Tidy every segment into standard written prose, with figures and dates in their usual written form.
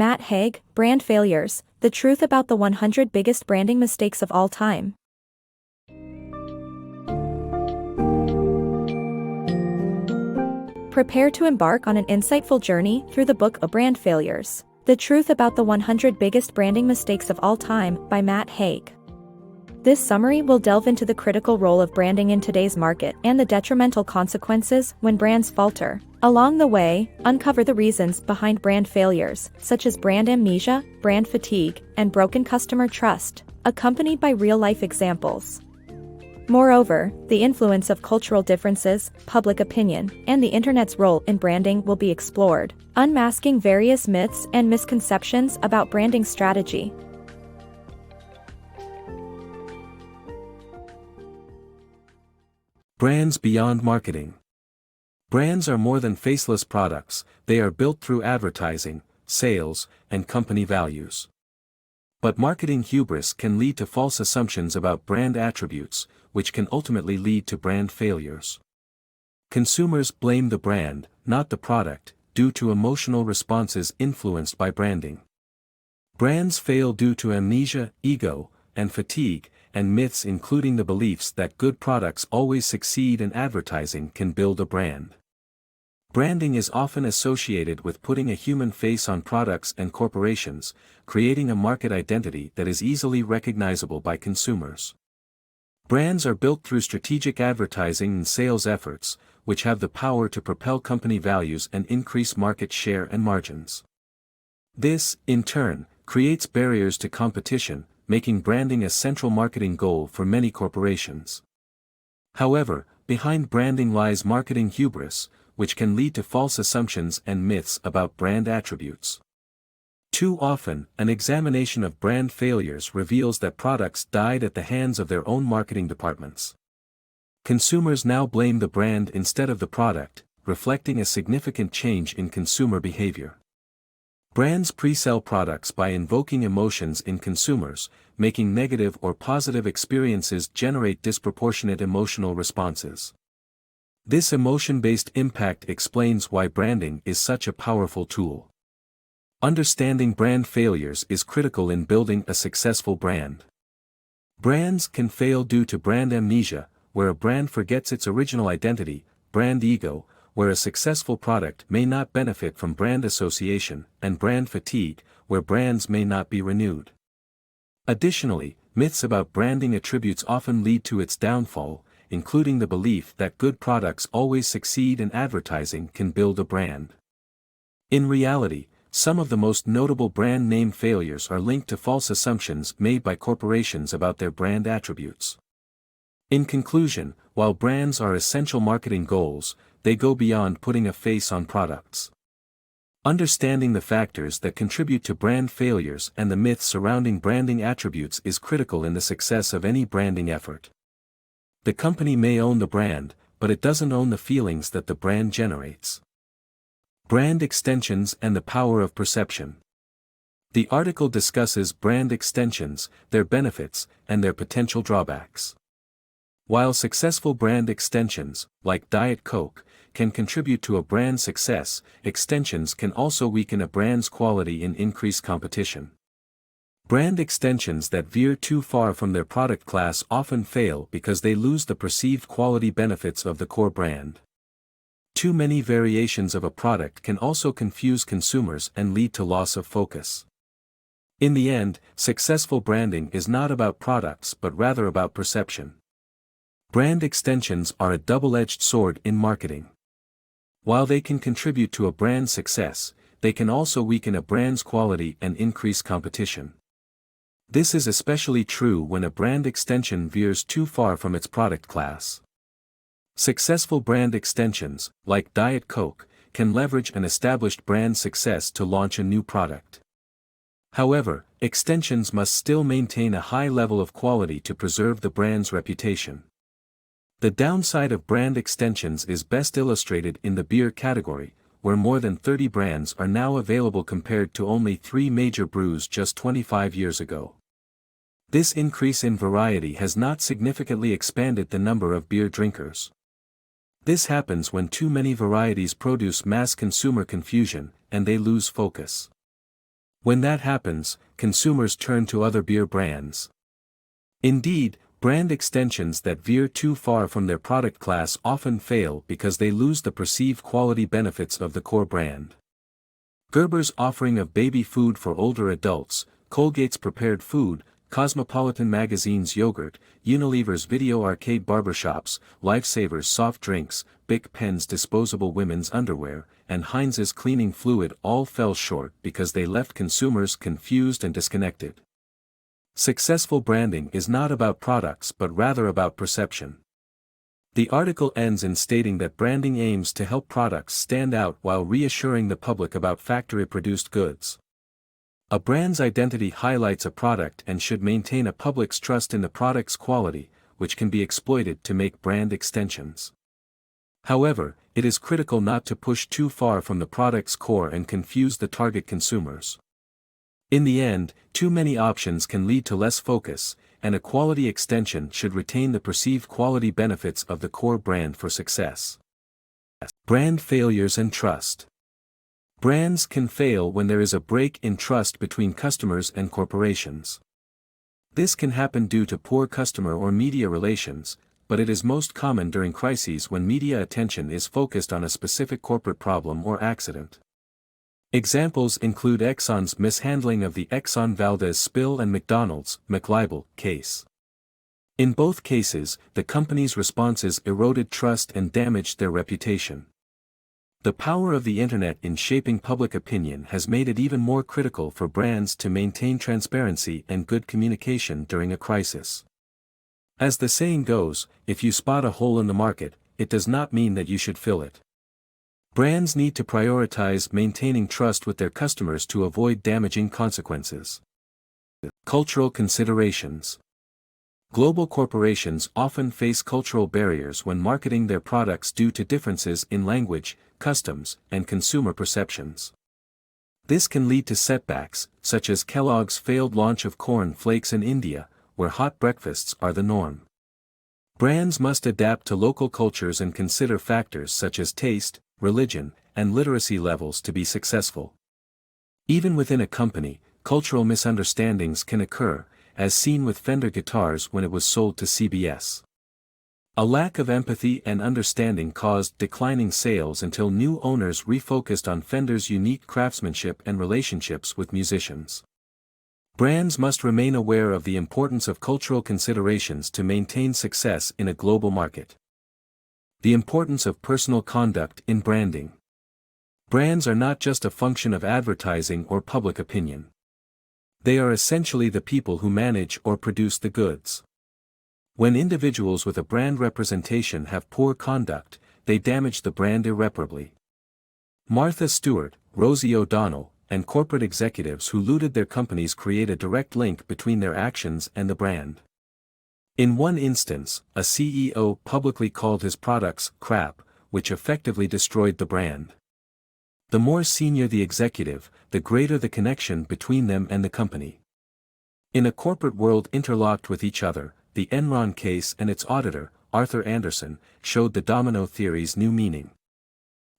Matt Haig, Brand Failures, The Truth About the 100 Biggest Branding Mistakes of All Time. Prepare to embark on an insightful journey through the book of Brand Failures, The Truth About the 100 Biggest Branding Mistakes of All Time by Matt Haig. This summary will delve into the critical role of branding in today's market and the detrimental consequences when brands falter. Along the way, uncover the reasons behind brand failures, such as brand amnesia, brand fatigue, and broken customer trust, accompanied by real-life examples. Moreover, the influence of cultural differences, public opinion, and the internet's role in branding will be explored, unmasking various myths and misconceptions about branding strategy. Brands beyond marketing. Brands are more than faceless products, they are built through advertising, sales, and company values. But marketing hubris can lead to false assumptions about brand attributes, which can ultimately lead to brand failures. Consumers blame the brand, not the product, due to emotional responses influenced by branding. Brands fail due to amnesia, ego, and fatigue, and myths including the beliefs that good products always succeed and advertising can build a brand. Branding is often associated with putting a human face on products and corporations, creating a market identity that is easily recognizable by consumers. Brands are built through strategic advertising and sales efforts, which have the power to propel company values and increase market share and margins. This, in turn, creates barriers to competition, making branding a central marketing goal for many corporations. However, behind branding lies marketing hubris, which can lead to false assumptions and myths about brand attributes. Too often, an examination of brand failures reveals that products died at the hands of their own marketing departments. Consumers now blame the brand instead of the product, reflecting a significant change in consumer behavior. Brands pre-sell products by invoking emotions in consumers, making negative or positive experiences generate disproportionate emotional responses. This emotion-based impact explains why branding is such a powerful tool. Understanding brand failures is critical in building a successful brand. Brands can fail due to brand amnesia, where a brand forgets its original identity, brand ego, where a successful product may not benefit from brand association, and brand fatigue, where brands may not be renewed. Additionally, myths about branding attributes often lead to its downfall, including the belief that good products always succeed and advertising can build a brand. In reality, some of the most notable brand name failures are linked to false assumptions made by corporations about their brand attributes. In conclusion, while brands are essential marketing goals, they go beyond putting a face on products. Understanding the factors that contribute to brand failures and the myths surrounding branding attributes is critical in the success of any branding effort. The company may own the brand, but it doesn't own the feelings that the brand generates. Brand extensions and the power of perception. The article discusses brand extensions, their benefits, and their potential drawbacks. While successful brand extensions, like Diet Coke, can contribute to a brand's success, extensions can also weaken a brand's quality and increase competition. Brand extensions that veer too far from their product class often fail because they lose the perceived quality benefits of the core brand. Too many variations of a product can also confuse consumers and lead to loss of focus. In the end, successful branding is not about products but rather about perception. Brand extensions are a double-edged sword in marketing. While they can contribute to a brand's success, they can also weaken a brand's quality and increase competition. This is especially true when a brand extension veers too far from its product class. Successful brand extensions, like Diet Coke, can leverage an established brand success to launch a new product. However, extensions must still maintain a high level of quality to preserve the brand's reputation. The downside of brand extensions is best illustrated in the beer category, where more than 30 brands are now available compared to only 3 major brews just 25 years ago. This increase in variety has not significantly expanded the number of beer drinkers. This happens when too many varieties produce mass consumer confusion, and they lose focus. When that happens, consumers turn to other beer brands. Indeed, brand extensions that veer too far from their product class often fail because they lose the perceived quality benefits of the core brand. Gerber's offering of baby food for older adults, Colgate's prepared food, Cosmopolitan Magazine's yogurt, Unilever's video arcade barbershops, Lifesaver's soft drinks, Bic Pen's disposable women's underwear, and Heinz's cleaning fluid all fell short because they left consumers confused and disconnected. Successful branding is not about products but rather about perception. The article ends in stating that branding aims to help products stand out while reassuring the public about factory-produced goods. A brand's identity highlights a product and should maintain a public's trust in the product's quality, which can be exploited to make brand extensions. However, it is critical not to push too far from the product's core and confuse the target consumers. In the end, too many options can lead to less focus, and a quality extension should retain the perceived quality benefits of the core brand for success. Brand failures and trust. Brands can fail when there is a break in trust between customers and corporations. This can happen due to poor customer or media relations, but it is most common during crises when media attention is focused on a specific corporate problem or accident. Examples include Exxon's mishandling of the Exxon Valdez spill and McDonald's McLibel case. In both cases, the company's responses eroded trust and damaged their reputation. The power of the internet in shaping public opinion has made it even more critical for brands to maintain transparency and good communication during a crisis. As the saying goes, if you spot a hole in the market, it does not mean that you should fill it. Brands need to prioritize maintaining trust with their customers to avoid damaging consequences. Cultural considerations. Global corporations often face cultural barriers when marketing their products due to differences in language, customs, and consumer perceptions. This can lead to setbacks, such as Kellogg's failed launch of corn flakes in India, where hot breakfasts are the norm. Brands must adapt to local cultures and consider factors such as taste, religion, and literacy levels to be successful. Even within a company, cultural misunderstandings can occur, as seen with Fender guitars when it was sold to CBS. A lack of empathy and understanding caused declining sales until new owners refocused on Fender's unique craftsmanship and relationships with musicians. Brands must remain aware of the importance of cultural considerations to maintain success in a global market. The importance of personal conduct in branding. Brands are not just a function of advertising or public opinion. They are essentially the people who manage or produce the goods. When individuals with a brand representation have poor conduct, they damage the brand irreparably. Martha Stewart, Rosie O'Donnell, and corporate executives who looted their companies create a direct link between their actions and the brand. In one instance, a CEO publicly called his products crap, which effectively destroyed the brand. The more senior the executive, the greater the connection between them and the company. In a corporate world interlocked with each other, the Enron case and its auditor, Arthur Andersen, showed the domino theory's new meaning.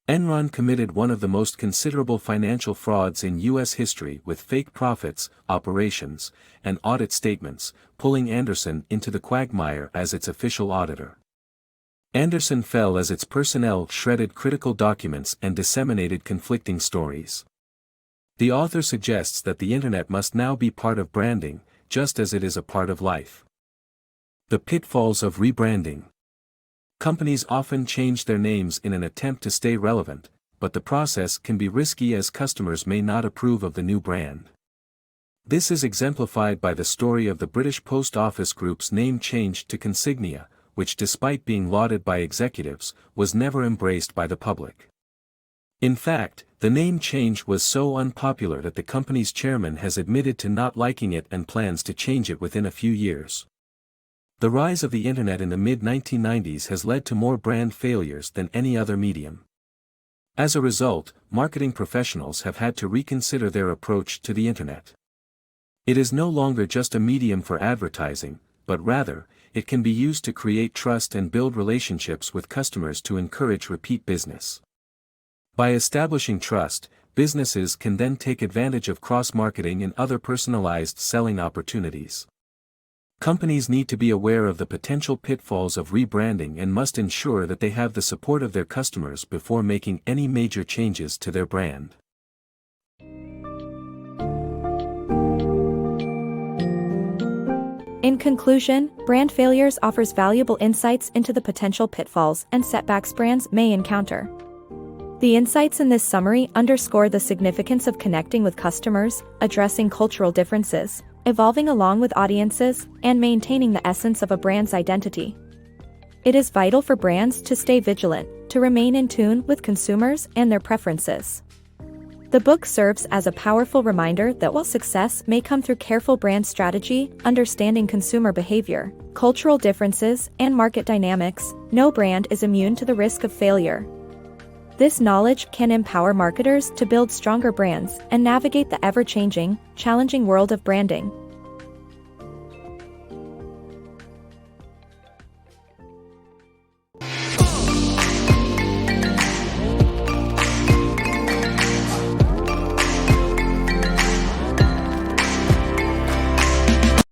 Enron committed one of the most considerable financial frauds in U.S. history with fake profits, operations, and audit statements, pulling Andersen into the quagmire as its official auditor. Andersen fell as its personnel shredded critical documents and disseminated conflicting stories. The author suggests that the internet must now be part of branding, just as it is a part of life. The pitfalls of rebranding. Companies often change their names in an attempt to stay relevant, but the process can be risky as customers may not approve of the new brand. This is exemplified by the story of the British Post Office Group's name change to Consignia, which despite being lauded by executives, was never embraced by the public. In fact, the name change was so unpopular that the company's chairman has admitted to not liking it and plans to change it within a few years. The rise of the internet in the mid-1990s has led to more brand failures than any other medium. As a result, marketing professionals have had to reconsider their approach to the internet. It is no longer just a medium for advertising, but rather, it can be used to create trust and build relationships with customers to encourage repeat business. By establishing trust, businesses can then take advantage of cross-marketing and other personalized selling opportunities. Companies need to be aware of the potential pitfalls of rebranding and must ensure that they have the support of their customers before making any major changes to their brand. In conclusion, Brand Failures offers valuable insights into the potential pitfalls and setbacks brands may encounter. The insights in this summary underscore the significance of connecting with customers, addressing cultural differences, evolving along with audiences, and maintaining the essence of a brand's identity. It is vital for brands to stay vigilant, to remain in tune with consumers and their preferences. The book serves as a powerful reminder that while success may come through careful brand strategy, understanding consumer behavior, cultural differences, and market dynamics, no brand is immune to the risk of failure. This knowledge can empower marketers to build stronger brands and navigate the ever-changing, challenging world of branding.